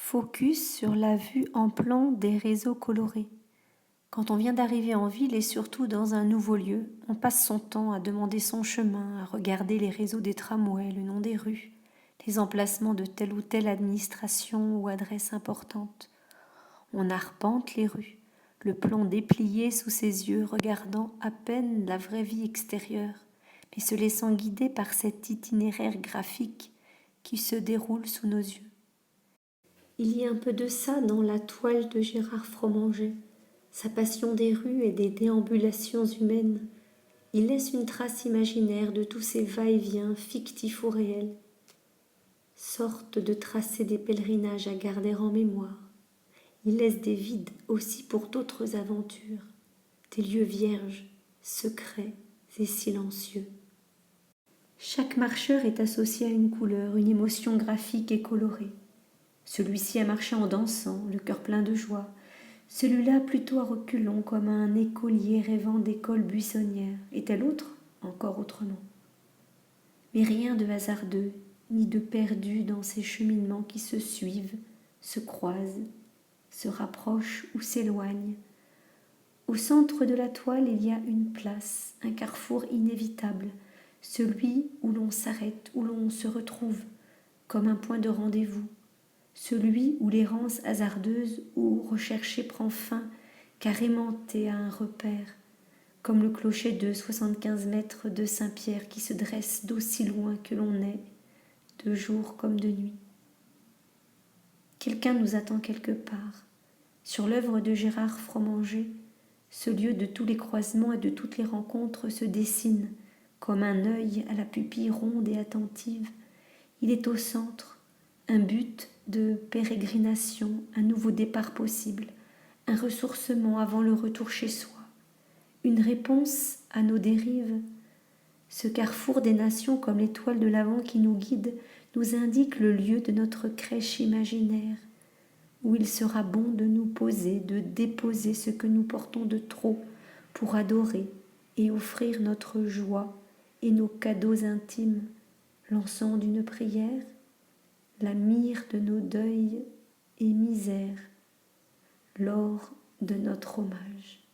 Focus sur la vue en plan des réseaux colorés. Quand on vient d'arriver en ville et surtout dans un nouveau lieu, on passe son temps à demander son chemin, à regarder les réseaux des tramways, le nom des rues, les emplacements de telle ou telle administration ou adresse importante. On arpente les rues, le plan déplié sous ses yeux, regardant à peine la vraie vie extérieure, mais se laissant guider par cet itinéraire graphique qui se déroule sous nos yeux. Il y a un peu de ça dans la toile de Gérard Fromanger, sa passion des rues et des déambulations humaines. Il laisse une trace imaginaire de tous ces va-et-vient fictifs ou réels, sorte de tracé des pèlerinages à garder en mémoire. Il laisse des vides aussi pour d'autres aventures, des lieux vierges, secrets et silencieux. Chaque marcheur est associé à une couleur, une émotion graphique et colorée. Celui-ci a marché en dansant, le cœur plein de joie. Celui-là plutôt à reculons, comme un écolier rêvant d'école buissonnière. Et tel autre, encore autrement. Mais rien de hasardeux, ni de perdu dans ces cheminements qui se suivent, se croisent, se rapprochent ou s'éloignent. Au centre de la toile, il y a une place, un carrefour inévitable, celui où l'on s'arrête, où l'on se retrouve, comme un point de rendez-vous. Celui où l'errance hasardeuse ou recherchée prend fin, car aimantée à un repère, comme le clocher de 75 mètres de Saint-Pierre qui se dresse d'aussi loin que l'on est, de jour comme de nuit. Quelqu'un nous attend quelque part. Sur l'œuvre de Gérard Fromanger, ce lieu de tous les croisements et de toutes les rencontres se dessine, comme un œil à la pupille ronde et attentive. Il est au centre, un but de pérégrination, un nouveau départ possible, un ressourcement avant le retour chez soi, une réponse à nos dérives. Ce carrefour des nations, comme l'étoile de l'Avent qui nous guide, nous indique le lieu de notre crèche imaginaire, où il sera bon de nous poser, de déposer ce que nous portons de trop pour adorer et offrir notre joie et nos cadeaux intimes, l'encens d'une prière, la myrrhe de nos deuils et misères, l'or de notre hommage.